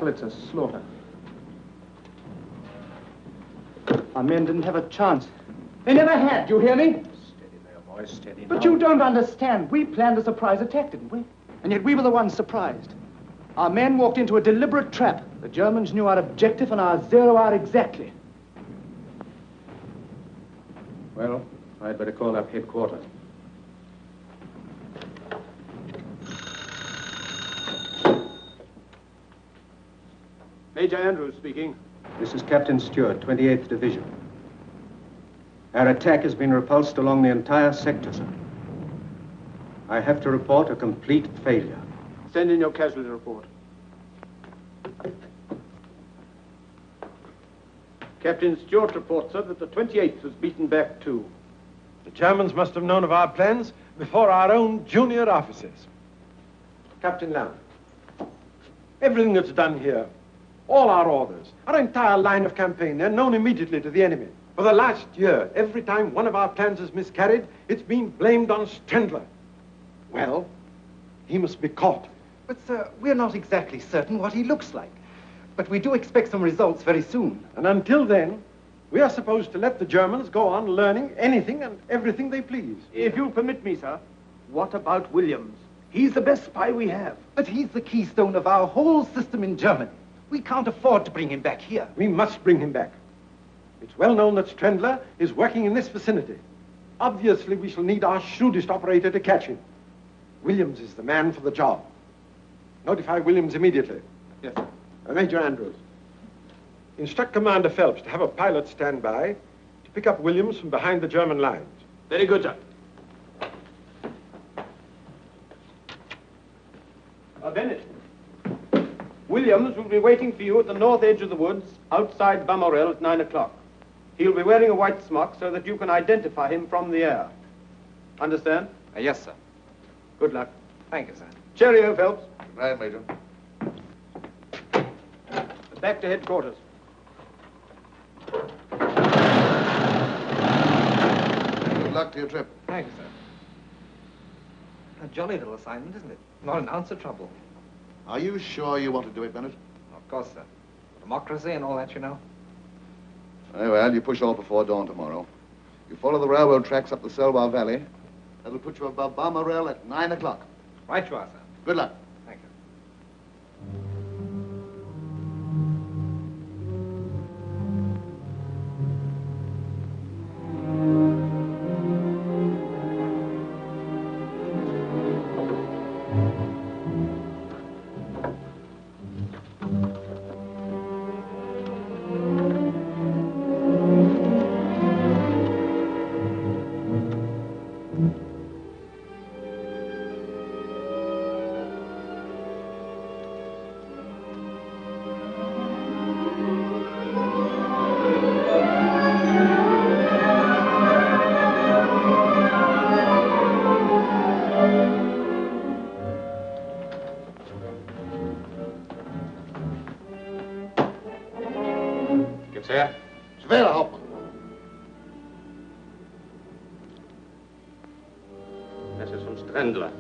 battle, it's a slaughter. Our men didn't have a chance. They never had, do you hear me? Steady there, boys, steady. But you don't understand. We planned a surprise attack, didn't we? And yet we were the ones surprised. Our men walked into a deliberate trap. The Germans knew our objective and our zero hour exactly. Well, I'd better call up headquarters. Major Andrews speaking. This is Captain Stewart, 28th Division. Our attack has been repulsed along the entire sector, sir. I have to report a complete failure. Send in your casualty report. Captain Stewart reports, sir, that the 28th was beaten back too. The Germans must have known of our plans before our own junior officers. Captain Lamb, everything that's done here, all our orders, our entire line of campaign, they're known immediately to the enemy. For the last year, every time one of our plans has miscarried, it's been blamed on Strendler. Well, he must be caught. But, sir, we're not exactly certain what he looks like. But we do expect some results very soon. And until then, we are supposed to let the Germans go on learning anything and everything they please. If you'll permit me, sir, what about Williams? He's the best spy we have. But he's the keystone of our whole system in Germany. We can't afford to bring him back here. We must bring him back. It's well known that Strendler is working in this vicinity. Obviously, we shall need our shrewdest operator to catch him. Williams is the man for the job. Notify Williams immediately. Yes, sir. Major Andrews, instruct Commander Phelps to have a pilot stand by to pick up Williams from behind the German lines. Very good, sir. Bennett, Williams will be waiting for you at the north edge of the woods outside Bamorel at 9 o'clock. He'll be wearing a white smock so that you can identify him from the air. Understand? Yes, sir. Good luck. Thank you, sir. Cheerio, Phelps. Good night, Major. Back to headquarters. Good luck to your trip. Thank you, sir. A jolly little assignment, isn't it? Not an ounce of trouble. Are you sure you want to do it, Bennett? Of course, sir. Democracy and all that, you know. Very well, you push off before dawn tomorrow. You follow the railroad tracks up the Selwa Valley. That'll put you above Bamorel at 9 o'clock. Right you are, sir. Good luck. Thank you. Schwerer, Hauptmann. Das ist von Strendler.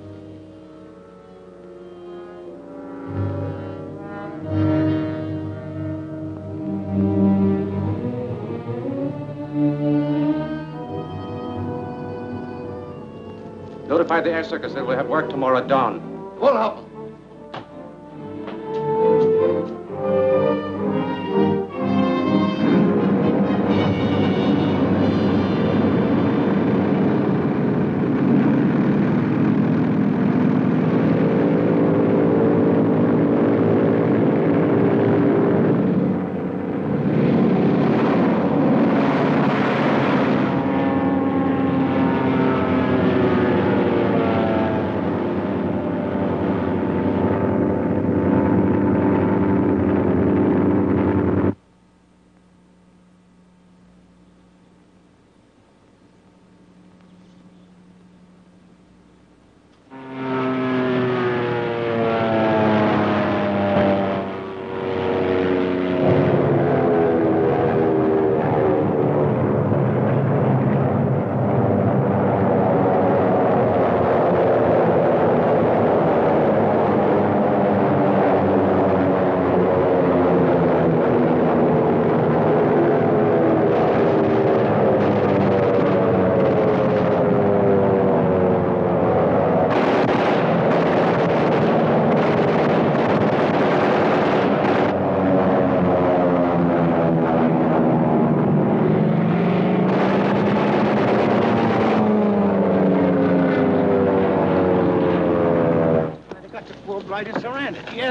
Notify the air circus that we'll have work tomorrow at dawn. Wohl, Hauptmann.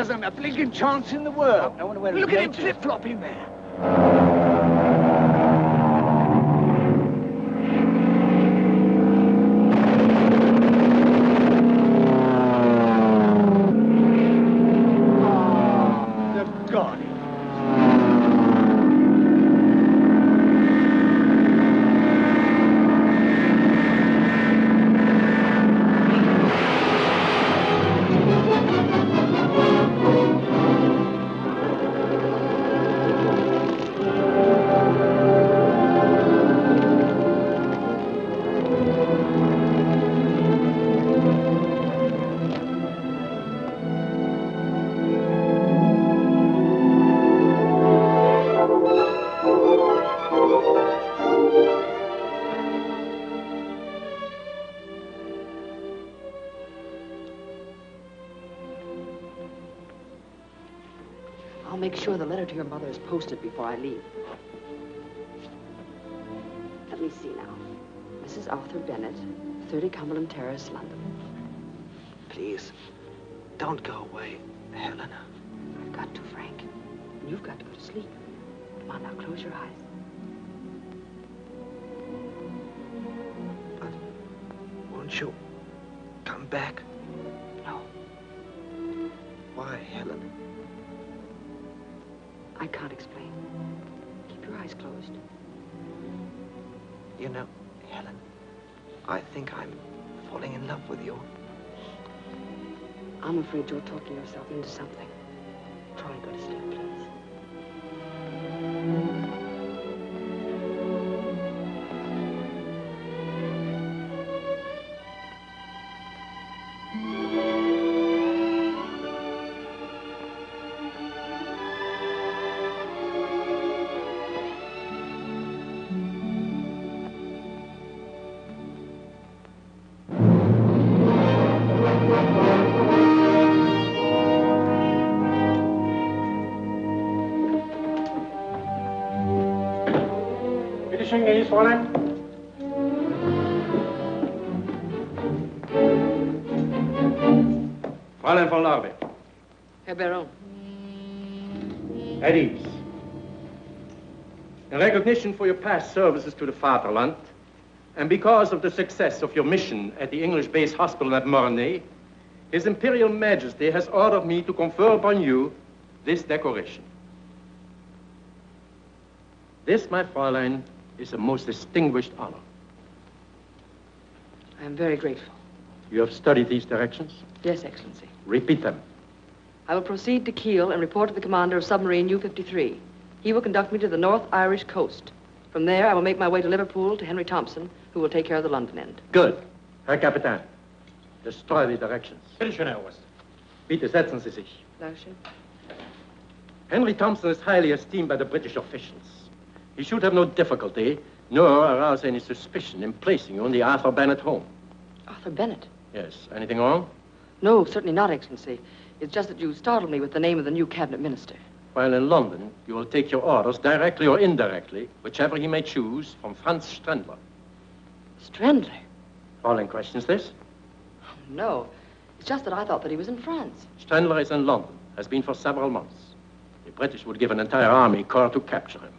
hasn't a blinking chance in the world. I wonder where Look his at him mate is. flip-flopping there. The God. I'll make sure the letter to your mother is posted before I leave. Let me see now. Mrs. Arthur Bennett, 30 Cumberland Terrace, London. Please, don't go away, Helena. I've got to, Frank. And you've got to go to sleep. Come on now, close your eyes. But won't you come back? No, Why, Helena? I can't explain. Keep your eyes closed. You know, Helen, I think I'm falling in love with you. I'm afraid you're talking yourself into something. Try and go to sleep, please. Bitte schön, gnädiges Fräulein. Fräulein von Larbe. Herr Baron. At ease. In recognition for your past services to the Fatherland, and because of the success of your mission at the English base hospital at Mornay, His Imperial Majesty has ordered me to confer upon you this decoration. This, my Fräulein, is a most distinguished honor. I am very grateful. You have studied these directions? Yes, Excellency. Repeat them. I will proceed to Kiel and report to the commander of submarine U-53. He will conduct me to the North Irish coast. From there, I will make my way to Liverpool to Henry Thompson, who will take care of the London end. Good. Herr Kapitän, destroy the directions. Bitte schön, Herr Oberst. Bitte setzen Sie sich. Dankeschön. Henry Thompson is highly esteemed by the British officials. He should have no difficulty, nor arouse any suspicion in placing you in the Arthur Bennett home. Arthur Bennett? Yes. Anything wrong? No, certainly not, Excellency. It's just that you startled me with the name of the new cabinet minister. While in London, you will take your orders directly or indirectly, whichever he may choose, from Franz Strendler. Strendler? Fräulein questions this? No. It's just that I thought that he was in France. Strendler is in London, has been for several months. The British would give an entire army corps to capture him.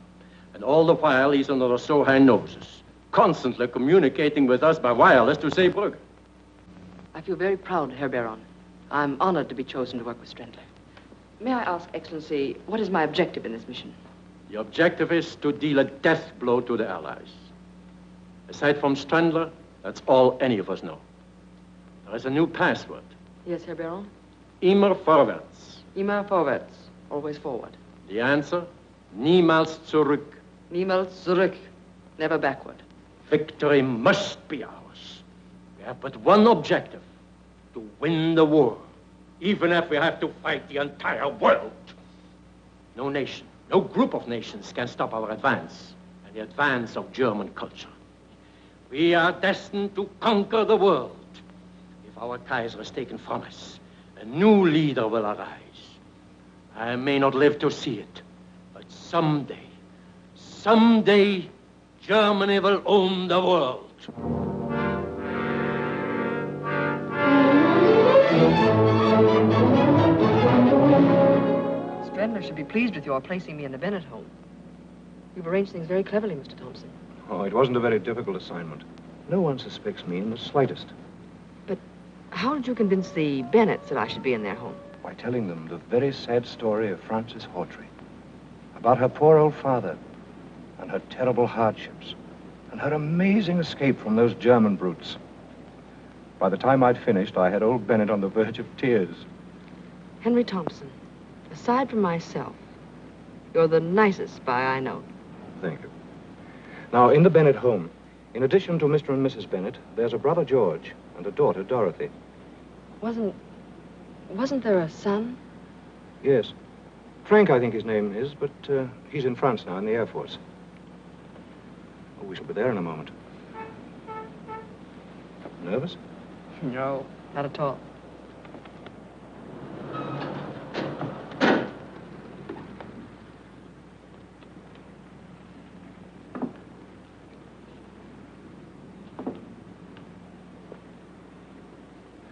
And all the while, he's under our so high noses, constantly communicating with us by wireless to Zeebrugge. I feel very proud, Herr Baron. I'm honored to be chosen to work with Strendler. May I ask, Excellency, what is my objective in this mission? The objective is to deal a death blow to the Allies. Aside from Strendler, that's all any of us know. There is a new password. Yes, Herr Baron? Immer vorwärts. Immer vorwärts. Always forward. The answer? Niemals zurück. Niemals zurück. Never backward. Victory must be ours. We have but one objective, to win the war, even if we have to fight the entire world. No nation, no group of nations can stop our advance and the advance of German culture. We are destined to conquer the world. If our Kaiser is taken from us, a new leader will arise. I may not live to see it, but someday, Germany will own the world. Bendler should be pleased with your placing me in the Bennett home. You've arranged things very cleverly, Mr. Thompson. Oh, it wasn't a very difficult assignment. No one suspects me in the slightest. But how did you convince the Bennetts that I should be in their home? By telling them the very sad story of Frances Hawtrey. About her poor old father and her terrible hardships and her amazing escape from those German brutes. By the time I'd finished, I had old Bennett on the verge of tears. Henry Thompson, aside from myself, you're the nicest spy I know. Thank you. Now, in the Bennett home, in addition to Mr. and Mrs. Bennett, there's a brother George and a daughter Dorothy. Wasn't there a son? Yes. Frank, I think his name is, but he's in France now in the Air Force. Oh, we shall be there in a moment. Nervous? No, not at all.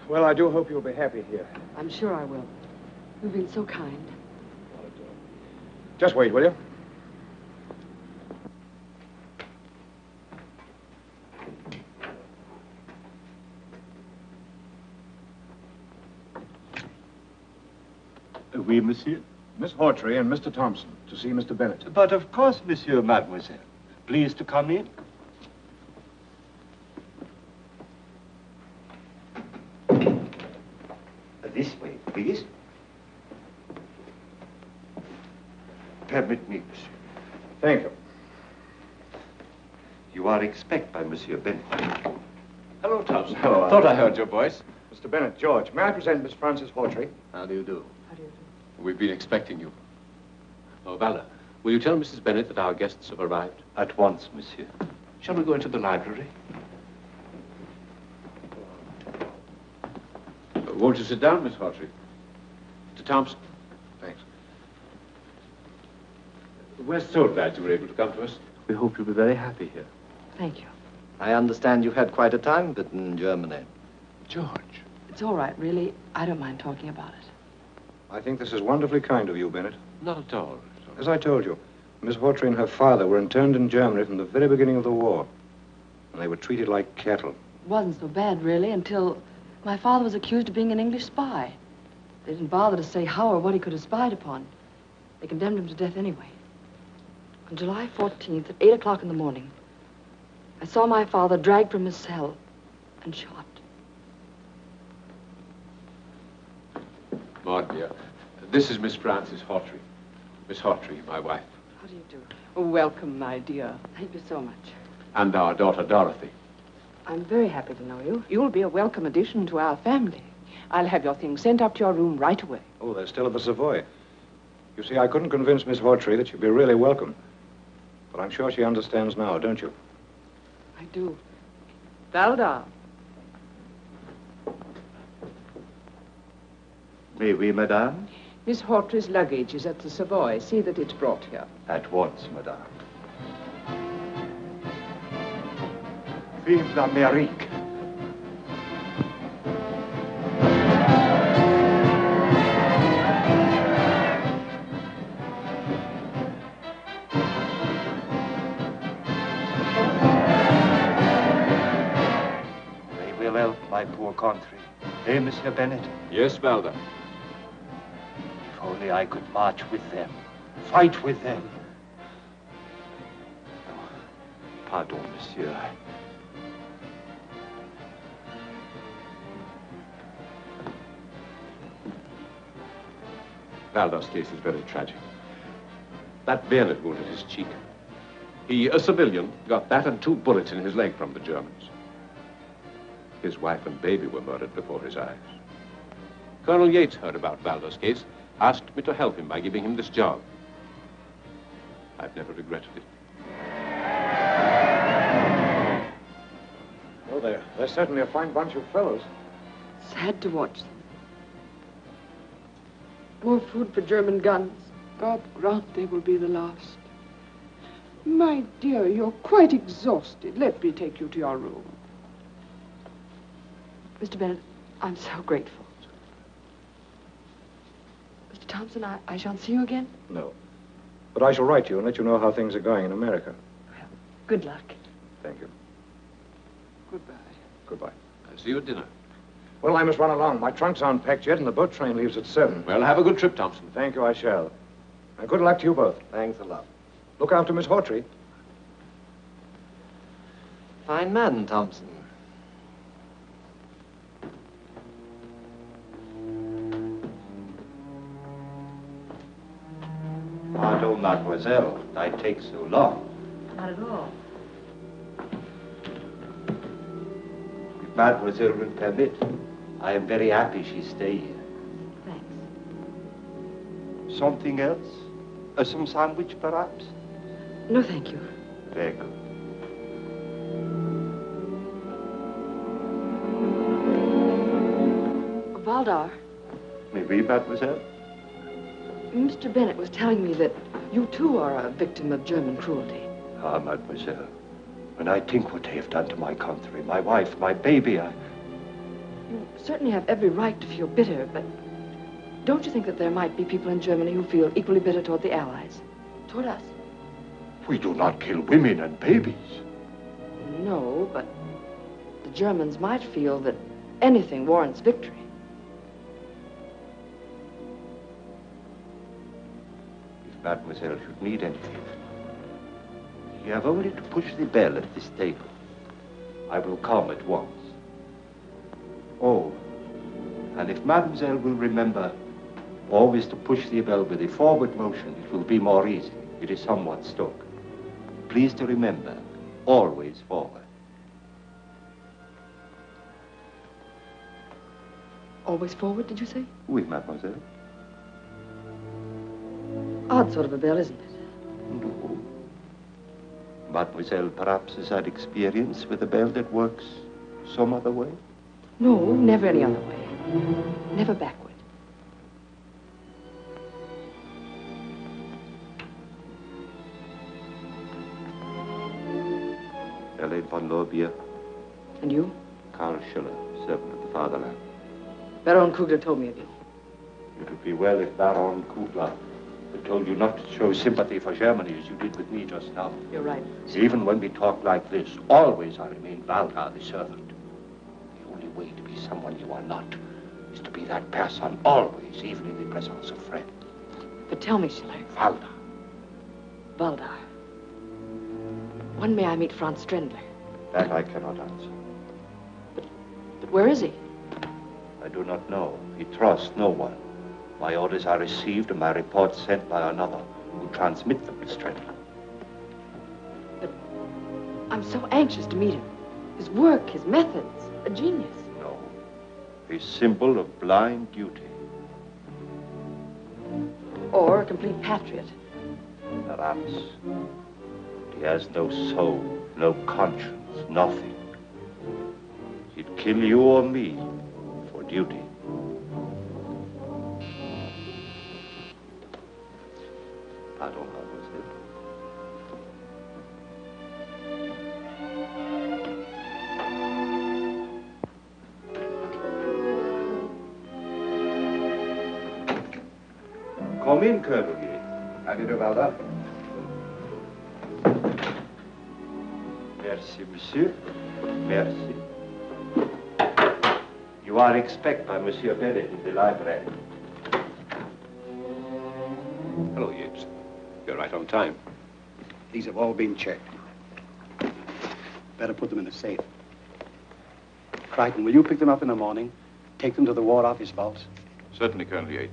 Well, I do hope you'll be happy here. I'm sure I will. You've been so kind. Just wait, will you? Oui, monsieur. Miss Hawtrey and Mr. Thompson to see Mr. Bennett. But of course, monsieur, mademoiselle. Please to come in. This way, please. Permit me, monsieur. Thank you. You are expected by Monsieur Bennett. Hello, Thompson. Hello, Thought I heard your voice. Mr. Bennett, George, may I present Miss Frances Hawtrey? How do you do? How do you do? We've been expecting you. Oh, Valda, will you tell Mrs. Bennett that our guests have arrived? At once, monsieur. Shall we go into the library? Won't you sit down, Miss Hawtrey? Mr. Thompson. Thanks. We're so glad you were able to come to us. We hope you'll be very happy here. Thank you. I understand you've had quite a time of it in Germany. George. It's all right, really. I don't mind talking about it. I think this is wonderfully kind of you, Bennett. Not at all. As I told you, Miss Hawtrey and her father were interned in Germany from the very beginning of the war. And they were treated like cattle. It wasn't so bad, really, until my father was accused of being an English spy. They didn't bother to say how or what he could have spied upon. They condemned him to death anyway. On July 14th at 8 o'clock in the morning, I saw my father dragged from his cell and shot. Maud, dear, this is Miss Frances Hawtrey. Miss Hawtrey, my wife. How do you do? Welcome, my dear. Thank you so much. And our daughter, Dorothy. I'm very happy to know you. You'll be a welcome addition to our family. I'll have your things sent up to your room right away. Oh, they're still at the Savoy. You see, I couldn't convince Miss Hawtrey that she'd be really welcome. But I'm sure she understands now, don't you? I do. Valda. May we, madame? Miss Hawtrey's luggage is at the Savoy. See that it's brought here. At once, madame. Vive l'Amérique! They will help my poor country. Eh, Monsieur Bennett? Yes, Valda. If only I could march with them, fight with them. Oh, pardon, monsieur. Valda's case is very tragic. That bayonet wound in his cheek. He, a civilian, got that and 2 bullets in his leg from the Germans. His wife and baby were murdered before his eyes. Colonel Yates heard about Valda's case, asked me to help him by giving him this job. I've never regretted it. Oh, they're certainly a fine bunch of fellows. Sad to watch them. More food for German guns. God grant they will be the last. My dear, you're quite exhausted. Let me take you to your room. Mr. Bennett, I'm so grateful. Mr. Thompson, I shan't see you again? No. But I shall write to you and let you know how things are going in America. Good luck. Thank you. Goodbye. Goodbye. I'll see you at dinner. Well, I must run along. My trunks aren't packed yet, and the boat train leaves at 7. Well, have a good trip, Thompson. Thank you, I shall. And good luck to you both. Thanks a lot. Look after Miss Hawtrey. Fine man, Thompson. Pardon, mademoiselle, I take so long. Not at all. If mademoiselle will permit, I am very happy she stay here. Thanks. Something else? Some sandwich, perhaps? No, thank you. Very good. Valdar, Mais oui, mademoiselle? Mr. Bennett was telling me that you too are a victim of German cruelty. Ah, mademoiselle, when I think what they have done to my country, my wife, my baby, You certainly have every right to feel bitter, but don't you think that there might be people in Germany who feel equally bitter toward the Allies? Toward us? We do not kill women and babies. No, but the Germans might feel that anything warrants victory. If mademoiselle should need anything, you have only to push the bell at this table. I will come at once. Oh, and if mademoiselle will remember always to push the bell with a forward motion, it will be more easy. It is somewhat stuck. Please to remember, always forward. Always forward, did you say? Oui, mademoiselle. Odd sort of a bell, isn't it? No. Mademoiselle perhaps has had experience with a bell that works some other way? No, never any other way. Never backward. Ellen von Lorbeer. And you? Karl Schiller, servant of the fatherland. Baron Kugler told me of you. It would be well if Baron Kugler had told you not to show sympathy for Germany as you did with me just now. You're right. Even when we talk like this, always I remain Valgar, the servant. The only way to be someone you are not is to be that person always, even in the presence of friends. But tell me, Schiller. Valda. Valdar. When may I meet Franz Strendler? That I cannot answer. But where is he? I do not know. He trusts no one. My orders are received and my reports sent by another who transmit them to Strendler. But I'm so anxious to meet him. His work, his methods, a genius. No. A symbol of blind duty. Or a complete patriot. Perhaps. He has no soul, no conscience, nothing. He'd kill you or me for duty. Pardon, mademoiselle. Come in, Colonel Yates. How do you do, Valda? Merci, monsieur. Merci. You are expected by Monsieur Bennett in the library. Hello, Yates. You're right on time. These have all been checked. Better put them in a safe. Crichton, will you pick them up in the morning? Take them to the War Office vaults? Certainly, Colonel Yates.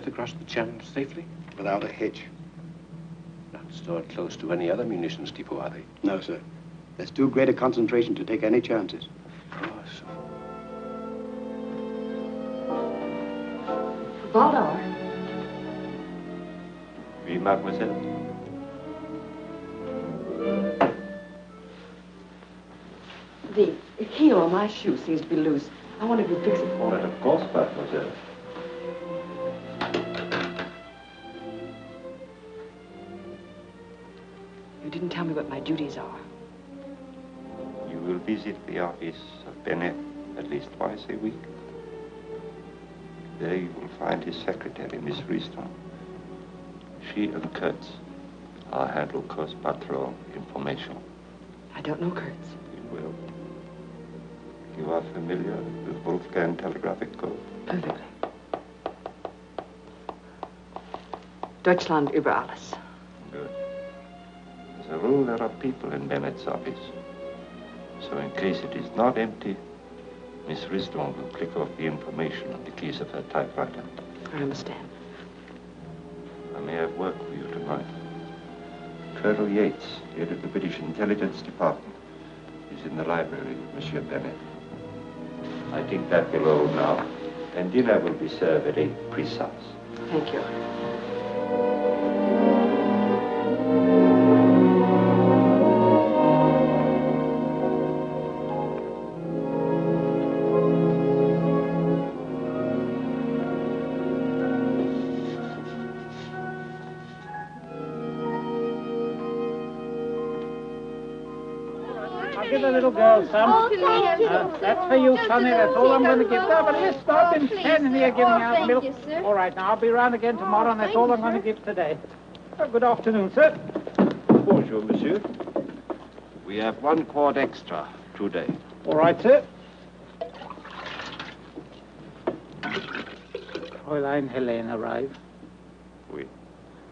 Across the channel safely? Without a hitch. Not stored close to any other munitions depot, are they? No, sir. There's too great a concentration to take any chances. Of course. Valdar. Oui, mademoiselle. heel on my shoe seems to be loose. I wonder if you'd fix it for me. But of course, mademoiselle. You didn't tell me what my duties are. You will visit the office of Bennett at least twice a week. There you will find his secretary, Miss Riston. She and Kurtz are handle Coast Patrol information. I don't know Kurtz. You will. You are familiar with Wolfgang Telegraphic Code? Perfectly. Deutschland über alles. Good. As a rule, there are people in Bennett's office. So in case it is not empty, Miss Riston will click off the information on the keys of her typewriter. I understand. I may have work for you tonight. Colonel Yates, head of the British Intelligence Department, is in the library with Monsieur Bennett. I think that will all now, and dinner will be served at 8 precise. Thank you. Give the little girl some. Oh, thank you. That's for you, Sonny. That's all I'm going to give. No, but listen, I've been please. standing here giving out Thank milk. you, sir. All right, now I'll be round again tomorrow, and that's thank all you, I'm going to sir. give today. Good afternoon, sir. Bonjour, monsieur. We have 1 quart extra today. All right, sir. Fräulein Helene arrived. Oui.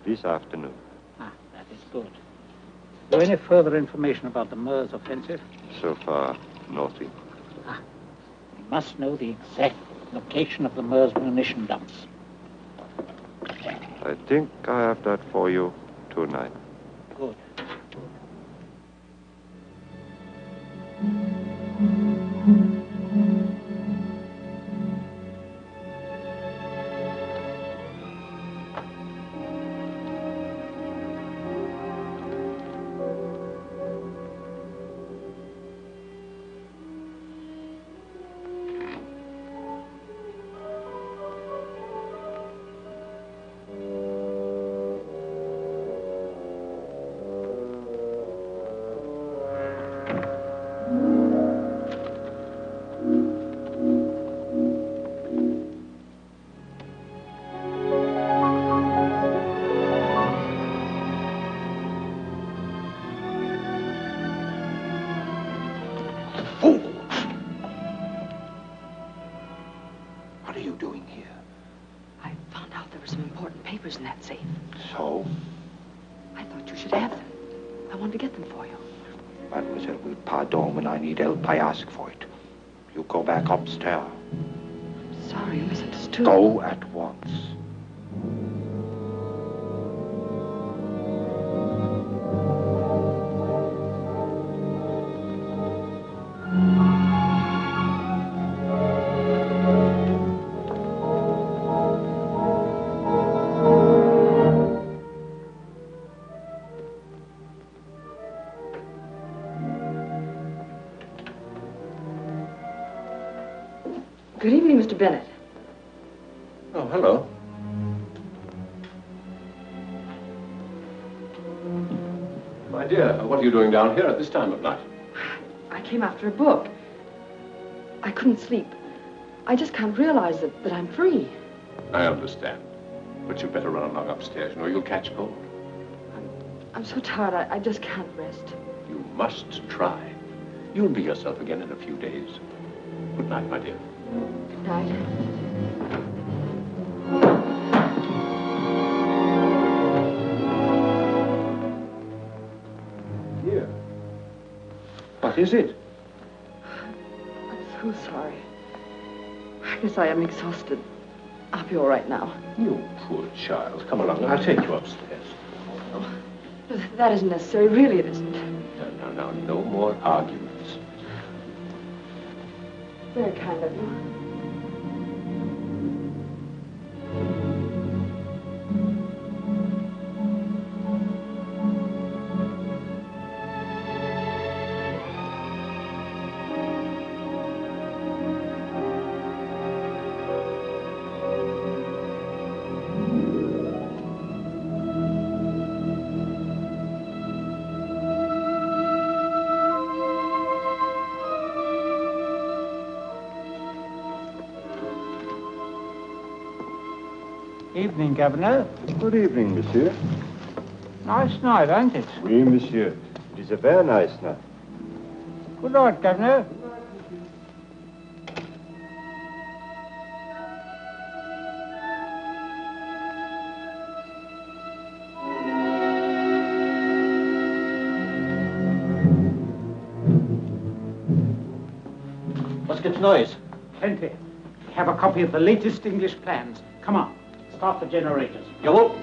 This afternoon. Ah, that is good. Is there any further information about the Meuse offensive? So far, nothing. You must know the exact location of the Meuse munition dumps. I think I have that for you tonight. Good. What are you doing here? I found out there were some important papers in that safe. So? I thought you should have them. I wanted to get them for you. Mademoiselle will pardon when I need help. I ask for it. You go back upstairs. Sorry, you misunderstood. Go at once. Good evening, Mr. Bennett. Oh, hello. My dear, what are you doing down here at this time of night? I came after a book. I couldn't sleep. I just can't realize that I'm free. I understand. But you'd better run along upstairs, or you'll catch cold. I'm so tired, I just can't rest. You must try. You'll be yourself again in a few days. Good night, my dear. Good night. Here. What is it? I'm so sorry. I guess I am exhausted. I'll be all right now. You poor child. Come along, I'll take you upstairs. Oh, that isn't necessary. Really, it isn't. No, no more arguments. Very kind of you. Evening, Governor. Good evening, monsieur. Nice night, ain't it? Oui, monsieur. It is a very nice night. Good night, Governor. What's its noise? Plenty. Have a copy of the latest English plans. Come on, start the generators. Yo.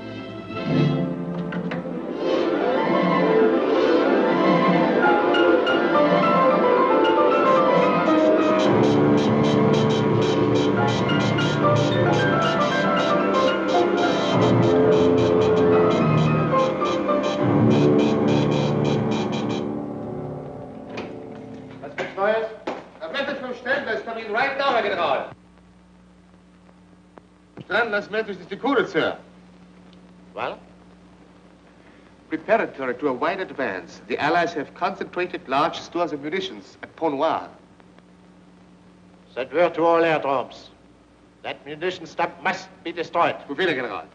Was gibt's Neues? A message from Stendler's coming right now, Herr General. Stendler's message is decoded, sir. Well? Preparatory to a wide advance, the Allies have concentrated large stores of munitions at Pont Noir. Send word to all airdromes. That munition stump must be destroyed. Befehl, Herr General.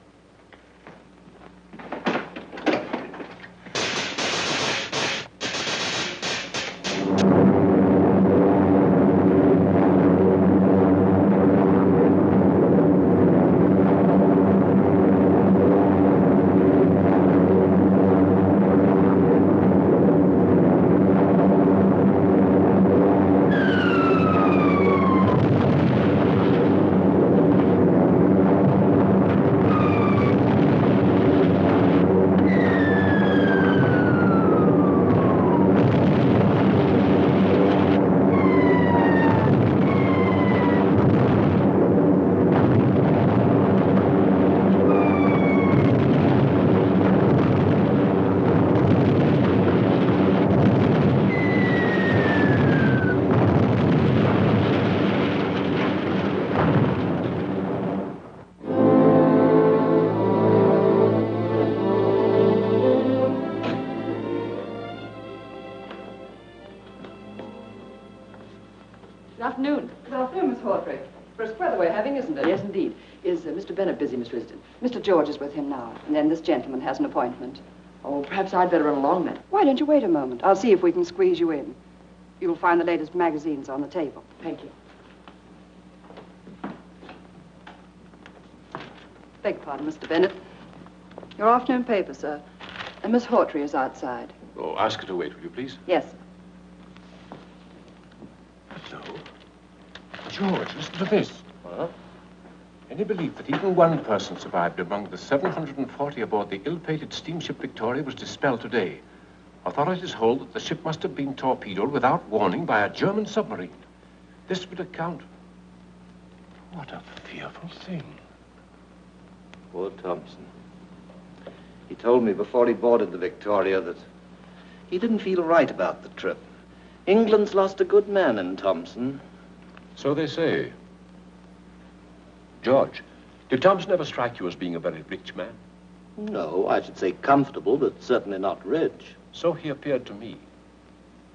Good afternoon. Good afternoon, Miss Hawtrey. Brisk weather we're having, isn't it? Yes, indeed. Is Mr. Bennett busy, Miss Risdon? Mr. George is with him now, and then this gentleman has an appointment. Oh, perhaps I'd better run along, then. Why don't you wait a moment? I'll see if we can squeeze you in. You'll find the latest magazines on the table. Thank you. Beg pardon, Mr. Bennett. Your afternoon paper, sir. And Miss Hawtrey is outside. Oh, ask her to wait, will you, please? Yes. Hello. George, listen to this. Huh? Any belief that even one person survived among the 740 aboard the ill-fated steamship Victoria was dispelled today. Authorities hold that the ship must have been torpedoed without warning by a German submarine. This would account... What a fearful thing. Poor Thompson. He told me before he boarded the Victoria that he didn't feel right about the trip. England's lost a good man in Thompson. So they say. George, did Thompson ever strike you as being a very rich man? No, I should say comfortable, but certainly not rich. So he appeared to me.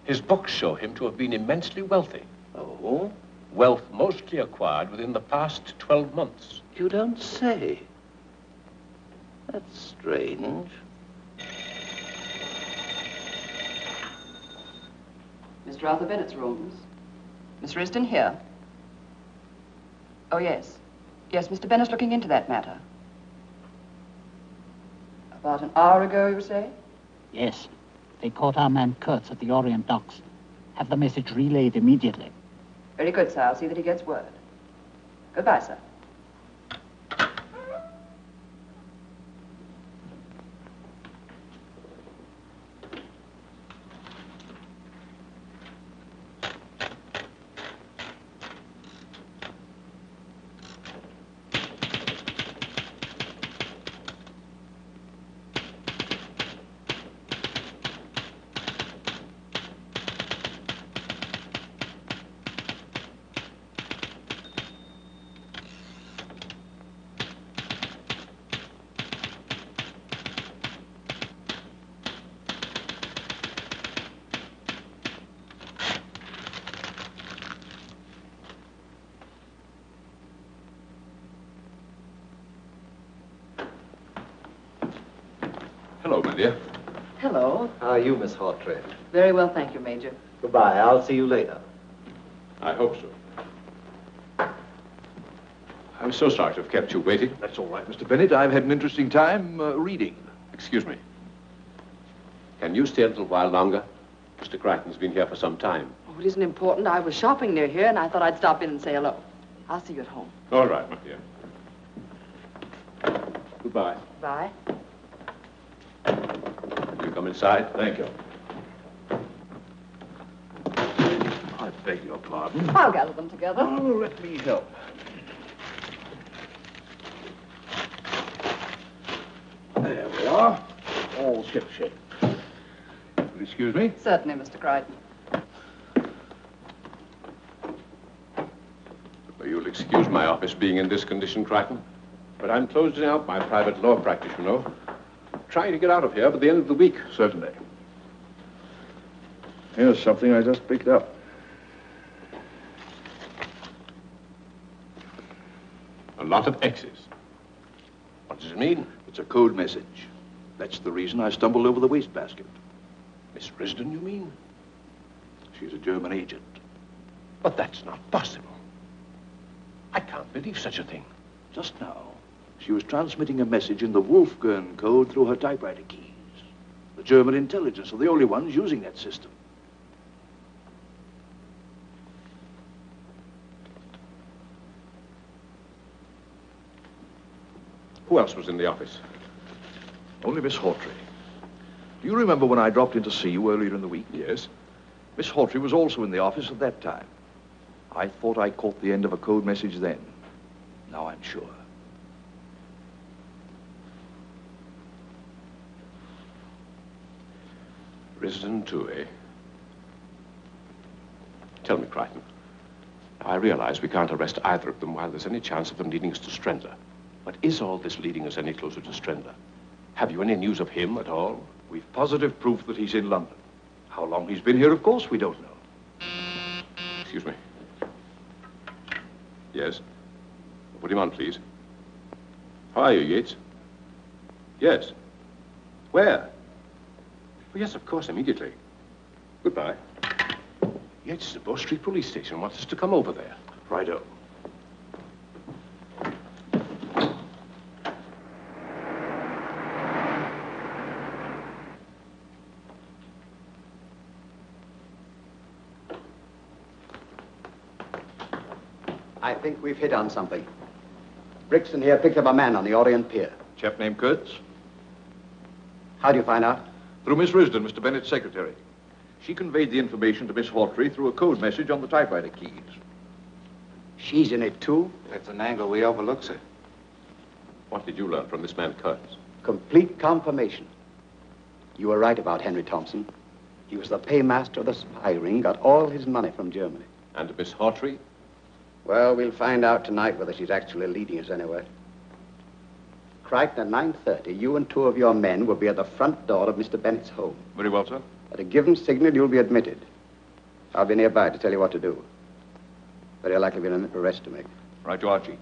His books show him to have been immensely wealthy. Oh? Wealth mostly acquired within the past 12 months. You don't say. That's strange. Mr. Arthur Bennett's rooms. Miss Risdon here. Oh, yes. Yes, Mr. Bennett's looking into that matter. About an hour ago, you say? Yes. They caught our man Kurtz at the Orient docks. Have the message relayed immediately. Very good, sir. I'll see that he gets word. Goodbye, sir. Julia. Hello. How are you, Miss Hawtrey? Very well, thank you, Major. Goodbye. I'll see you later. I hope so. I'm so sorry to have kept you waiting. That's all right, Mr. Bennett. I've had an interesting time reading. Excuse me. Can you stay a little while longer? Mr. Crichton's been here for some time. Oh, it isn't important. I was shopping near here, and I thought I'd stop in and say hello. I'll see you at home. All right, my dear. Goodbye. Bye. You come inside? Thank you. I beg your pardon. I'll gather them together. Oh, let me help. There we are. All shipshape. Will you excuse me? Certainly, Mr. Crichton. Well, you'll excuse my office being in this condition, Crichton. But I'm closing out my private law practice, you know. Trying to get out of here by the end of the week. Certainly. Here's something I just picked up. A lot of X's. What does it mean? It's a code message. That's the reason I stumbled over the wastebasket. Miss Risden, you mean? She's a German agent. But that's not possible. I can't believe such a thing. Just now, she was transmitting a message in the Wolfgang code through her typewriter keys. The German intelligence are the only ones using that system. Who else was in the office? Only Miss Hawtrey. Do you remember when I dropped in to see you earlier in the week? Yes. Miss Hawtrey was also in the office at that time. I thought I caught the end of a code message then. Now I'm sure. Risden too, eh? Tell me, Crichton. I realize we can't arrest either of them while there's any chance of them leading us to Strendler. But is all this leading us any closer to Strendler? Have you any news of him at all? We've positive proof that he's in London. How long he's been here, of course, we don't know. Excuse me. Yes? Put him on, please. How are you, Yates? Yes. Where? Oh, yes, of course, immediately. Goodbye. Yates, the Bow Street Police Station wants us to come over there. Righto. I think we've hit on something. Brixton here picked up a man on the Orient Pier. Chap named Kurtz? How do you find out? Through Miss Risden, Mr. Bennett's secretary. She conveyed the information to Miss Hawtrey through a code message on the typewriter keys. She's in it, too? That's an angle we overlook, sir. What did you learn from this man, Kurtz? Complete confirmation. You were right about Henry Thompson. He was the paymaster of the spy ring, got all his money from Germany. And Miss Hawtrey? Well, we'll find out tonight whether she's actually leading us anywhere. Crichton, at 9:30, you and two of your men will be at the front door of Mr. Bennett's home. Very well, sir. At a given signal, you'll be admitted. I'll be nearby to tell you what to do. Very likely be an arrest to make. Right to Archie.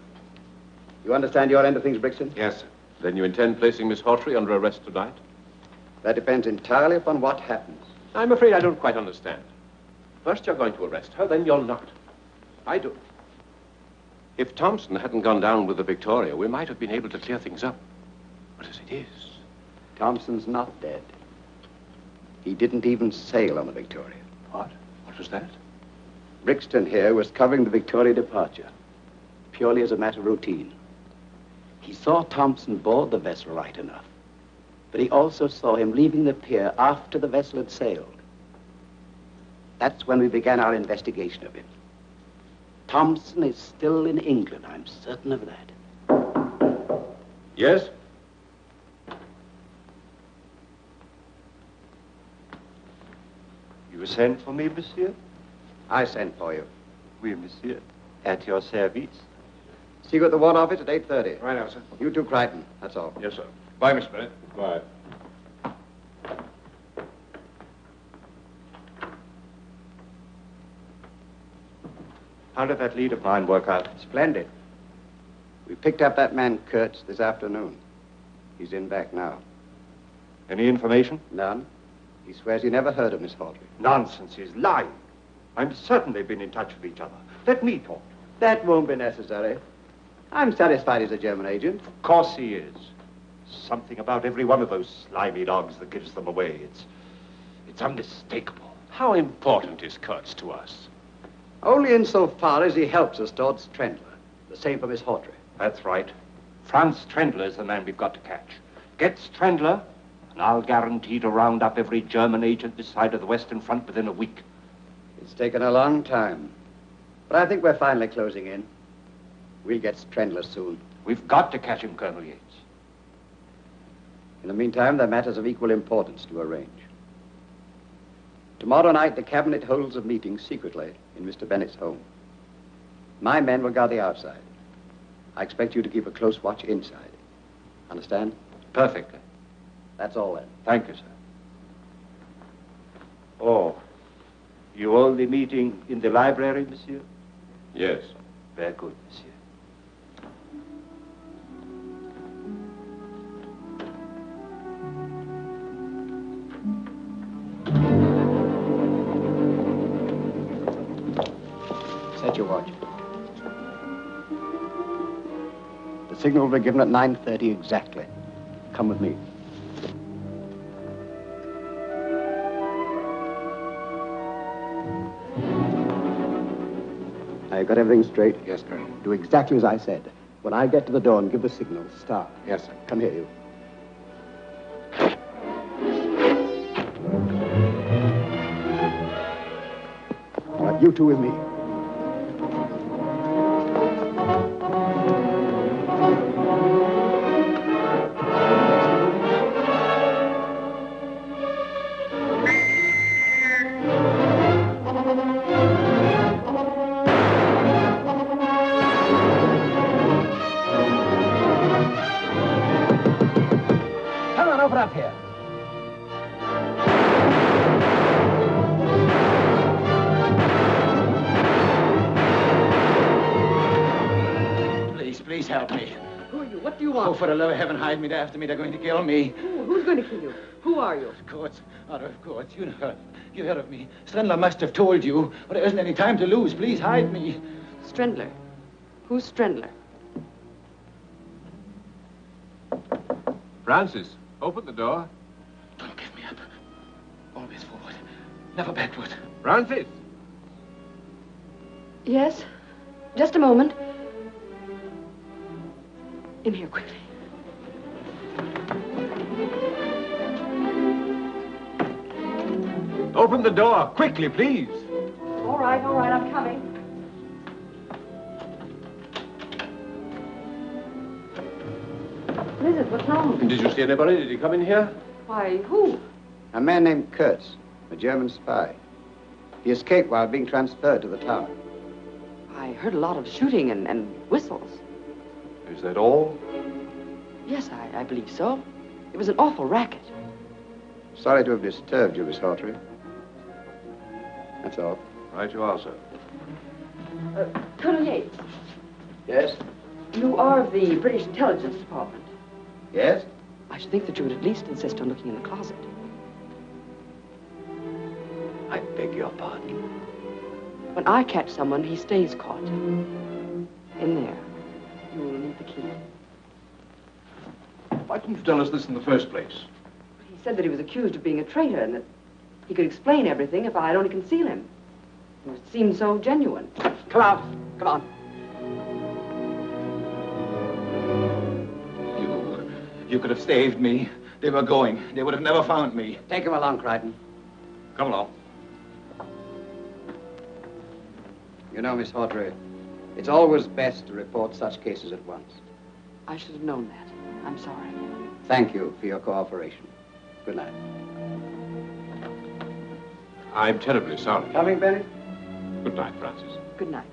You understand your end of things, Brixton? Yes, sir. Then you intend placing Miss Hawtrey under arrest tonight? That depends entirely upon what happens. I'm afraid I don't quite understand. First you're going to arrest her, then you're not. I do. If Thompson hadn't gone down with the Victoria, we might have been able to clear things up. But as it is... Thompson's not dead. He didn't even sail on the Victoria. What? What was that? Brixton here was covering the Victoria departure, purely as a matter of routine. He saw Thompson board the vessel right enough, but he also saw him leaving the pier after the vessel had sailed. That's when we began our investigation of him. Thompson is still in England, I'm certain of that. Yes? You sent for me, monsieur? I sent for you. Oui, monsieur. At your service. See you at the War Office at 8:30. Right now, sir. You too, Crichton. That's all. Yes, sir. Bye, Mr. Bennett. Bye. How did that lead of mine work out? Splendid. We picked up that man Kurtz this afternoon. He's in back now. Any information? None. He swears he never heard of Miss Hawtrey. Nonsense, he's lying. I'm certain they've been in touch with each other. Let me talk. That won't be necessary. I'm satisfied he's a German agent. Of course he is. Something about every one of those slimy dogs that gives them away. It's unmistakable. How important is Kurtz to us? Only insofar as he helps us towards Trendler. The same for Miss Hawtrey. That's right. Franz Trendler is the man we've got to catch. Gets Trendler, and I'll guarantee to round up every German agent this side of the Western Front within a week. It's taken a long time. But I think we're finally closing in. We'll get Trendler soon. We've got to catch him, Colonel Yates. In the meantime, there are matters of equal importance to arrange. Tomorrow night, the Cabinet holds a meeting secretly in Mr. Bennett's home. My men will guard the outside. I expect you to keep a close watch inside. Understand? Perfectly. That's all then. Thank you, sir. Oh, you hold the meeting in the library, monsieur? Yes. Very good, monsieur. Set your watch. The signal will be given at 9:30 exactly. Come with me. Now, you got everything straight? Yes, Colonel. Do exactly as I said. When I get to the door and give the signal, start. Yes, sir. Come here, you. All right, you two with me. Open up here. Please help me. Who are you? What do you want? Oh, for the love of heaven, hide me. They're after me. They're going to kill me. Who's going to kill you? Who are you? Of course. Of course. You heard of me. Strendler must have told you. But there isn't any time to lose. Please hide me. Strendler? Who's Strendler? Francis, open the door. Don't give me up. Always forward. Never backward. Francis! Yes? Just a moment. In here, quickly. Open the door, quickly, please. All right, I'm coming. What is it? What's wrong? Did you see anybody? Did he come in here? Why, who? A man named Kurtz, a German spy. He escaped while being transferred to the tower. I heard a lot of shooting and whistles. Is that all? Yes, I believe so. It was an awful racket. Sorry to have disturbed you, Miss Hawtrey. That's all. Right you are, sir. Colonel Yates. Yes? You are of the British Intelligence Department. Yes? I should think that you would at least insist on looking in the closet. I beg your pardon. When I catch someone, he stays caught. In there. You will need the key. Why didn't you tell us this in the first place? He said that he was accused of being a traitor and that he could explain everything if I'd only conceal him. It seemed so genuine. Come out. Come on. You could have saved me. They were going. They would have never found me. Take him along, Crichton. Come along. You know, Miss Hawtrey, it's always best to report such cases at once. I should have known that. I'm sorry. Thank you for your cooperation. Good night. I'm terribly sorry. Coming, Bennett? Good night, Francis. Good night.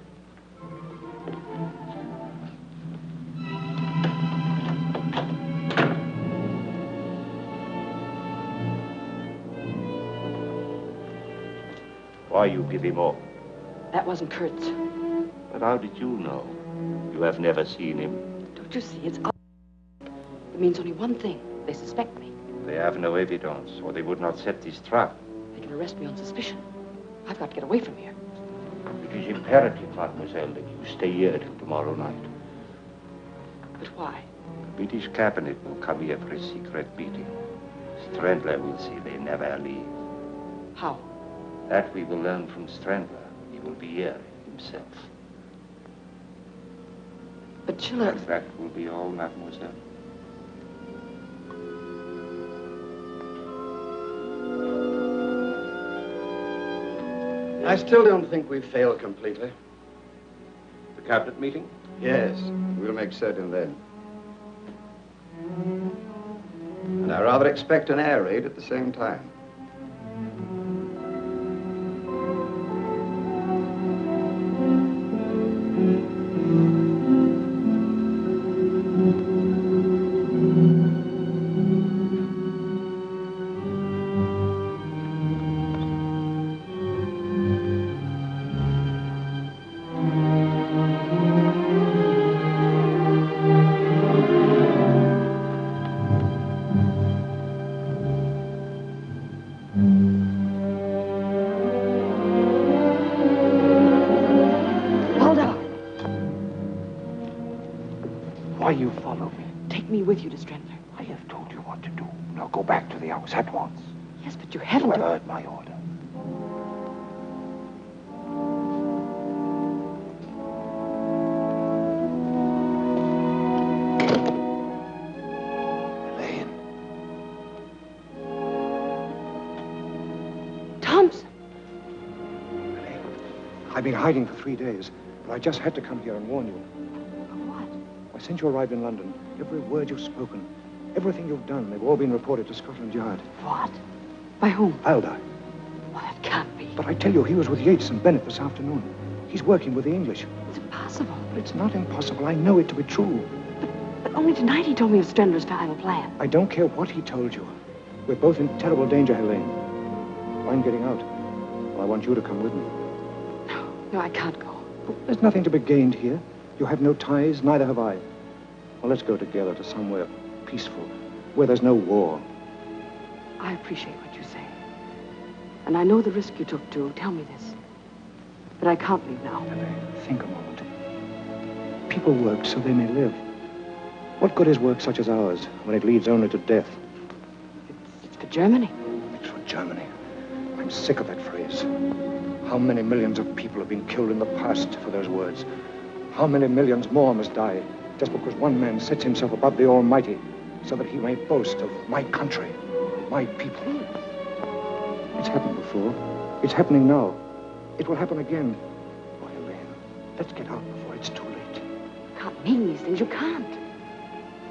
Why you give him up? That wasn't Kurtz. But how did you know? You have never seen him. Don't you see? It's obvious. It means only one thing. They suspect me. They have no evidence, or they would not set this trap. They can arrest me on suspicion. I've got to get away from here. It is imperative, mademoiselle, that you stay here till tomorrow night. But why? The British cabinet will come here for a secret meeting. Strandler will see they never leave. How? That we will learn from Strandler. He will be here himself. But Schiller... And that will be all, mademoiselle. I still don't think we've failed completely. The cabinet meeting? Yes, we'll make certain then. And I rather expect an air raid at the same time. You follow me. Take me with you to Strandler. I have told you what to do. Now go back to the house at once. Yes, but you haven't... You have heard my order. Elaine. Thompson! Elaine, I've been hiding for 3 days, but I just had to come here and warn you. Since you arrived in London, every word you've spoken, everything you've done, they've all been reported to Scotland Yard. What? By whom? Aldi. Well, that can't be. But I tell you, he was with Yates and Bennett this afternoon. He's working with the English. It's impossible. But it's not impossible. I know it to be true. But only tonight he told me of Strandler's final plan. I don't care what he told you. We're both in terrible danger, Helene. I'm getting out. Well, I want you to come with me. No, I can't go. But there's nothing to be gained here. You have no ties, neither have I. Well, let's go together to somewhere peaceful, where there's no war. I appreciate what you say. And I know the risk you took to tell me this. But I can't leave now. Think a moment. People work so they may live. What good is work such as ours when it leads only to death? It's for Germany. It's for Germany. I'm sick of that phrase. How many millions of people have been killed in the past for those words? How many millions more must die just because one man sets himself above the Almighty so that he may boast of my country, my people? It's happened before. It's happening now. It will happen again. Oh, Helene, let's get out before it's too late. You can't mean these things. You can't.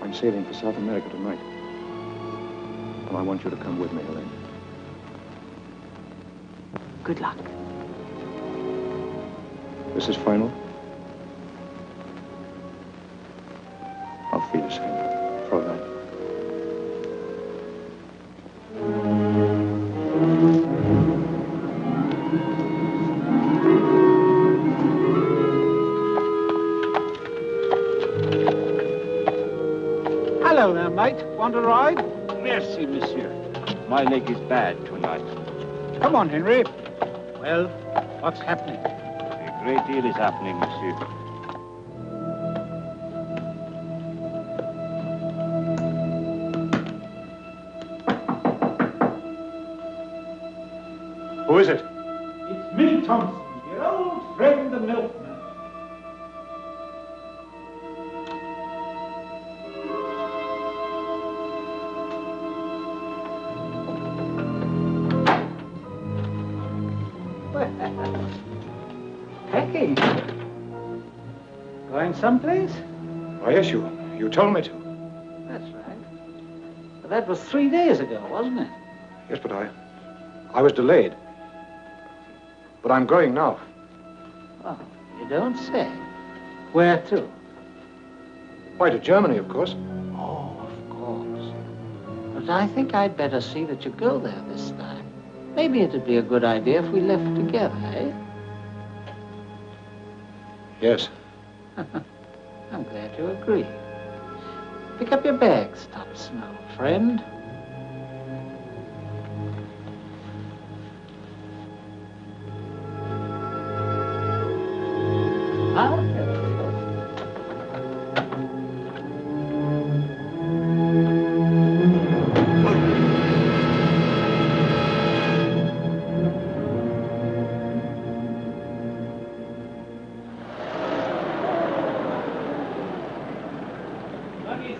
I'm sailing for South America tonight. And I want you to come with me, Helene. Good luck. This is final. Auf Wiedersehen, Fräulein. Hello there, mate. Want a ride? Merci, monsieur. My leg is bad tonight. Come on, Henry. Well, what's happening? A great deal is happening, monsieur. Who is it? It's me, Thompson, your old friend, the milkman. Packing. Going someplace? Oh, yes, you told me to. That's right. But that was 3 days ago, wasn't it? Yes, but I was delayed. But I'm going now. Oh, you don't say. Where to? Why, to Germany, of course. Oh, of course. But I think I'd better see that you go there this time. Maybe it'd be a good idea if we left together, eh? Yes. I'm glad you agree. Pick up your bags, Thompson, old friend.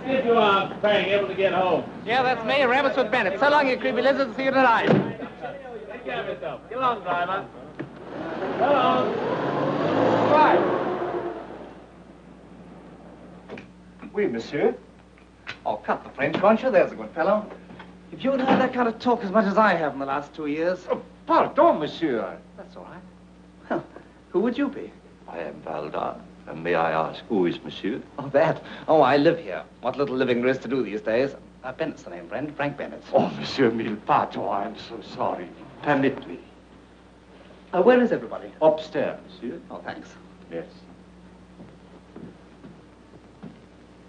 see if you are Frank able to get home. Yeah, that's me, Rameswood Bennett. So long, you creepy lizards. See you tonight. Take care of yourself. Get along, driver. Go on. Right. Oui, monsieur. Oh, cut the French, won't you? There's a good fellow. If you'd heard that kind of talk as much as I have in the last 2 years... Oh, pardon, monsieur. That's all right. Well, who would you be? I am Valdar. And may I ask, who is monsieur? Oh, that? Oh, I live here. What little living there is to do these days. Bennett's the name, friend. Frank Bennett. Oh, monsieur mille pardon. I'm so sorry. Permit me. Where is everybody? Upstairs, monsieur. Oh, thanks. Yes.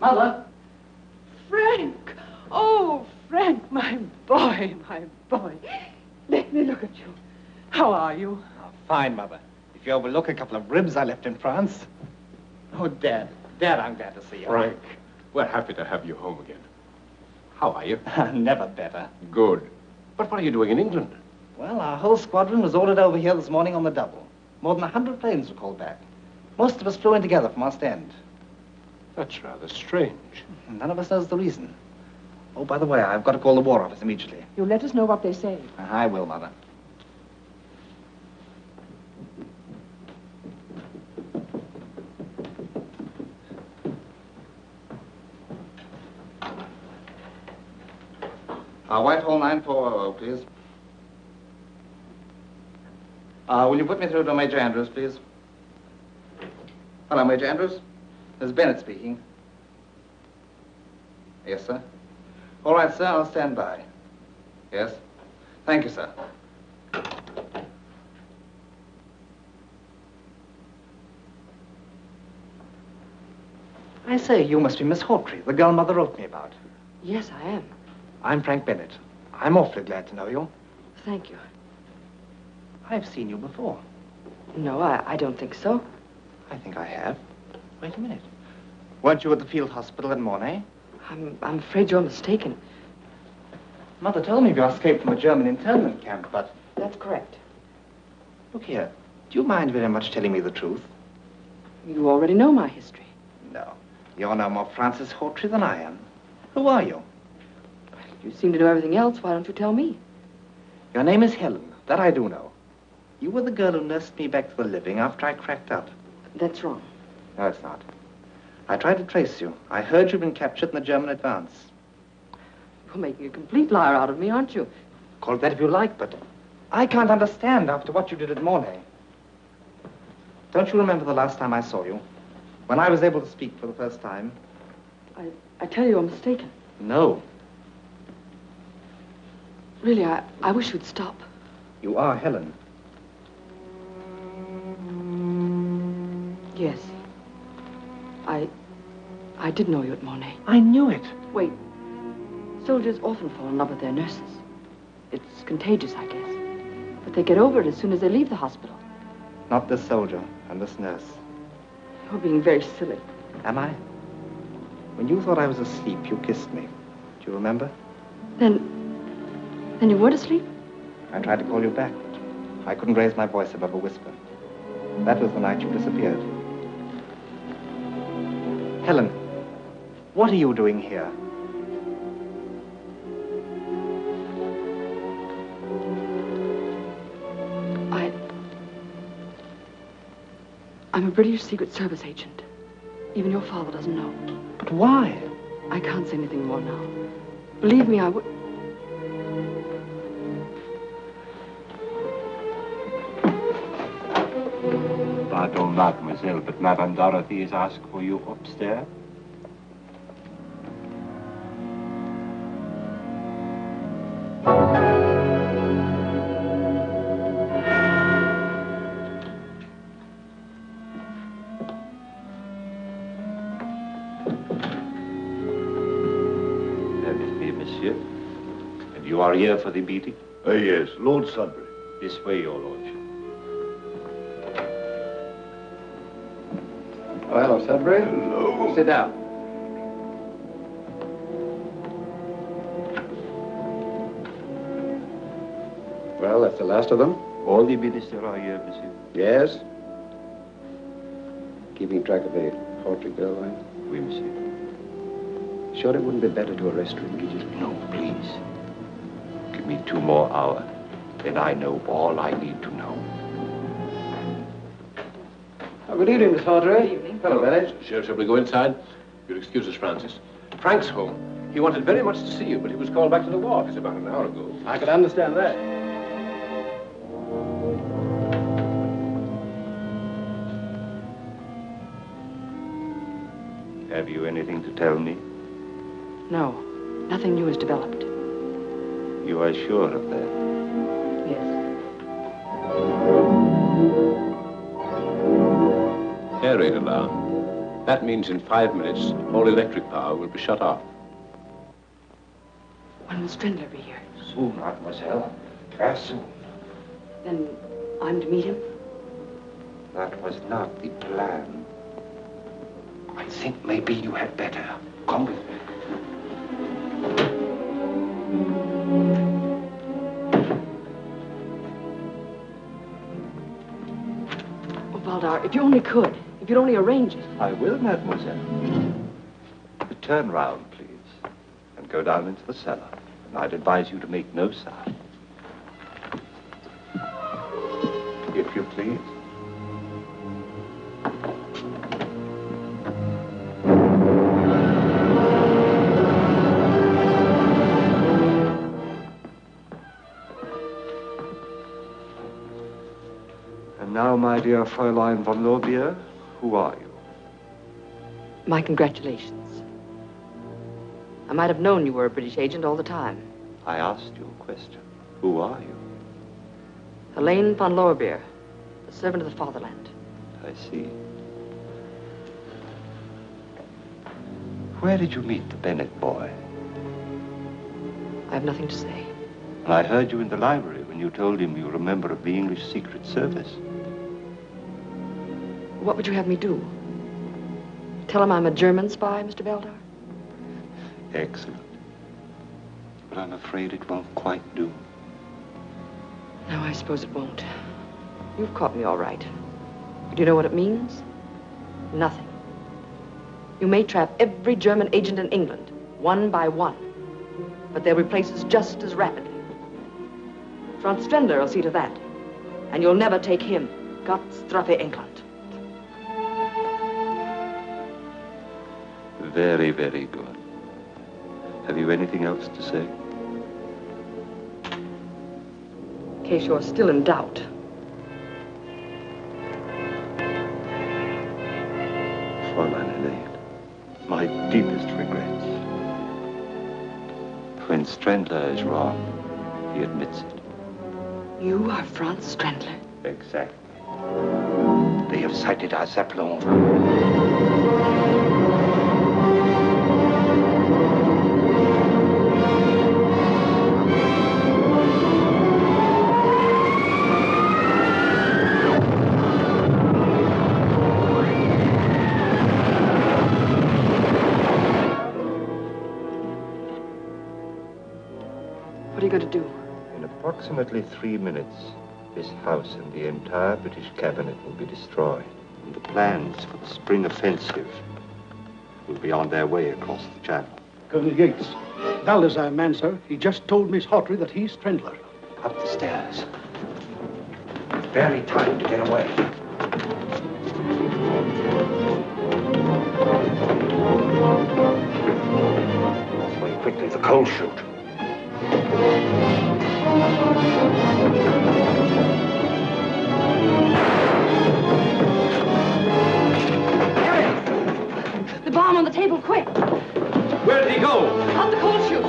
Mother? Frank! Oh, Frank, my boy, my boy. Let me look at you. How are you? Oh, fine, Mother. If you overlook a couple of ribs I left in France. Oh, Dad. Dad, I'm glad to see you. Frank, we're happy to have you home again. How are you? Never better. Good. But what are you doing in England? Well, our whole squadron was ordered over here this morning on the double. More than 100 planes were called back. Most of us flew in together from Ostend. That's rather strange. None of us knows the reason. Oh, by the way, I've got to call the War Office immediately. You let us know what they say. I will, Mother. Whitehall 9400, please. Will you put me through to Major Andrews, please? Hello, Major Andrews. This is Bennett speaking. Yes, sir. All right, sir, I'll stand by. Yes? Thank you, sir. I say, you must be Miss Hawtrey, the girl Mother wrote me about. Yes, I am. I'm Frank Bennett. I'm awfully glad to know you. Thank you. I've seen you before. No, I don't think so. I think I have. Wait a minute. Weren't you at the field hospital at Mornay? I'm afraid you're mistaken. Mother told me of your escape from a German internment camp, but... That's correct. Look here. Do you mind very much telling me the truth? You already know my history. No. You're no more Francis Hawtrey than I am. Who are you? You seem to know everything else. Why don't you tell me? Your name is Helen. That I do know. You were the girl who nursed me back to the living after I cracked out. That's wrong. No, it's not. I tried to trace you. I heard you'd been captured in the German advance. You're making a complete liar out of me, aren't you? Call it that if you like, but I can't understand after what you did at Mornay. Don't you remember the last time I saw you? When I was able to speak for the first time? I tell you, you're mistaken. No. Really, I wish you'd stop. You are Helen. Yes. I did know you at Mornay. I knew it. Wait. Soldiers often fall in love with their nurses. It's contagious, I guess. But they get over it as soon as they leave the hospital. Not this soldier and this nurse. You're being very silly. Am I? When you thought I was asleep, you kissed me. Do you remember? Then you weren't asleep? I tried to call you back, but I couldn't raise my voice above a whisper. That was the night you disappeared. Helen, what are you doing here? I'm a British Secret Service agent. Even your father doesn't know. But why? I can't say anything more now. Believe me, I would... Pardon, mademoiselle, but Madame Dorothy has asked for you upstairs. You are here for the meeting? Yes, Lord Sudbury. This way, your lordship. Oh, hello, Sudbury. Hello. Sit down. Well, that's the last of them. All the ministers are here, monsieur. Yes. Keeping track of the Hawtrey girl, right? Oui, monsieur. Sure it wouldn't be better to arrest her immediately? No, please. Give me 2 more hours. Then I know all I need to know. Oh, good evening, Miss Hawtrey. Good evening. Hello, Bennett. Shall we go inside? You'll excuse us, Francis. Frank's home. He wanted very much to see you, but he was called back to the wharf about an hour ago. I could understand that. Have you anything to tell me? No, nothing new has developed. You are sure of that? Yes. Air raid alarm. That means in 5 minutes, all electric power will be shut off. When will Strindler be here? Soon, mademoiselle. Very soon. Then I'm to meet him? That was not the plan. I think maybe you had better. Come with me. Oh, Valdar, if you only could. If you'd only arrange it. I will, mademoiselle. Turn round, please, and go down into the cellar. And I'd advise you to make no sound. If you please. And now, my dear Fräulein von Lorbier, who are you? My congratulations. I might have known you were a British agent all the time. I asked you a question. Who are you? Helene von Lorbier, the servant of the fatherland. I see. Where did you meet the Bennett boy? I have nothing to say. I heard you in the library when you told him you were a member of the English Secret Service. What would you have me do? Tell him I'm a German spy, Mr. Valdar? Excellent. But I'm afraid it won't quite do. No, I suppose it won't. You've caught me all right. But do you know what it means? Nothing. You may trap every German agent in England, one by one. But they'll replace us just as rapidly. Franz Strindler will see to that. And you'll never take him. Gott strafe England. Very, very good. Have you anything else to say? In case you're still in doubt. Fräulein Helene, my deepest regrets. When Strindler is wrong, he admits it. You are Franz Strindler? Exactly. They have sighted our Zeppelin. What are you going to do? In approximately 3 minutes, this house and the entire British cabinet will be destroyed. And the plans for the spring offensive will be on their way across the channel. Colonel Yates, Val our man, sir. He just told Miss Hawtrey that he's Strindler. Up the stairs. Barely time to get away. Way quickly, the coal chute. The bomb on the table, quick! Where did he go? Out the coal chute!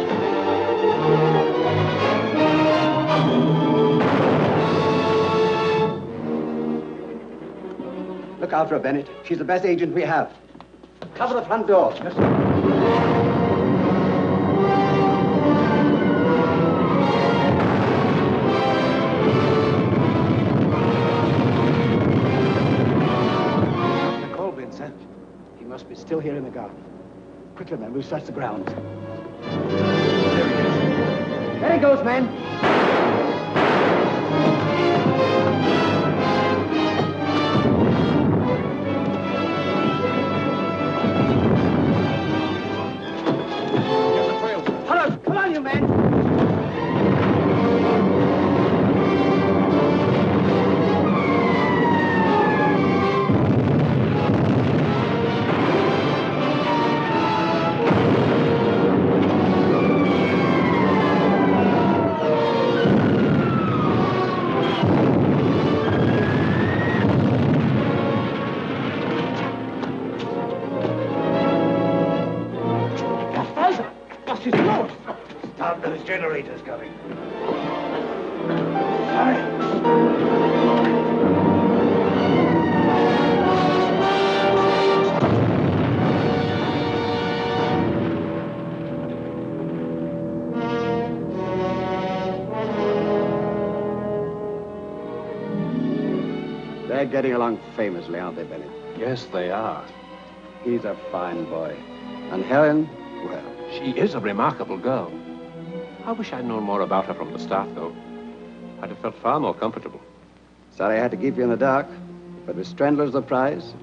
Look out for her, Bennett. She's the best agent we have. Cover the front door. Yes, sir. He must be still here in the garden. Quickly, men, we'll search the grounds. There he is. There he goes, men. Those generators coming. They're getting along famously, aren't they, Bennett? Yes, they are. He's a fine boy. And Helen, well... She is a remarkable girl. I wish I'd known more about her from the start, though. I'd have felt far more comfortable. Sorry I had to keep you in the dark, but with Strendler's the prize,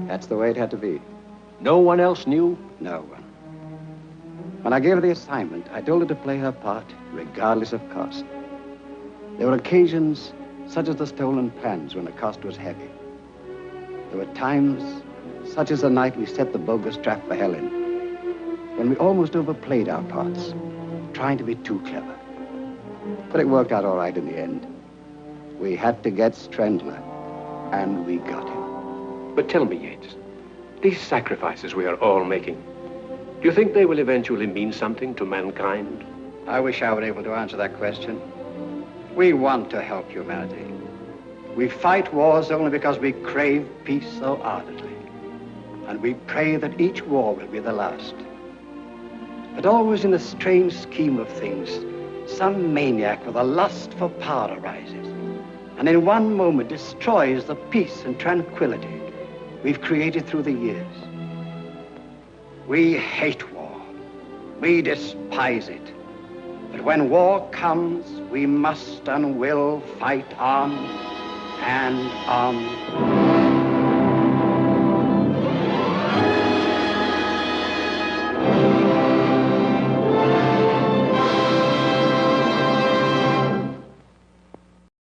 that's the way it had to be. No one else knew? No one. When I gave her the assignment, I told her to play her part, regardless of cost. There were occasions, such as the stolen plans, when the cost was heavy. There were times, such as the night we set the bogus trap for Helen, when we almost overplayed our parts, trying to be too clever. But it worked out all right in the end. We had to get Strendler, and we got him. But tell me, Yates, these sacrifices we are all making, do you think they will eventually mean something to mankind? I wish I were able to answer that question. We want to help humanity. We fight wars only because we crave peace so ardently. And we pray that each war will be the last. But always in the strange scheme of things, some maniac with a lust for power arises, and in one moment destroys the peace and tranquility we've created through the years. We hate war. We despise it. But when war comes, we must and will fight on and on.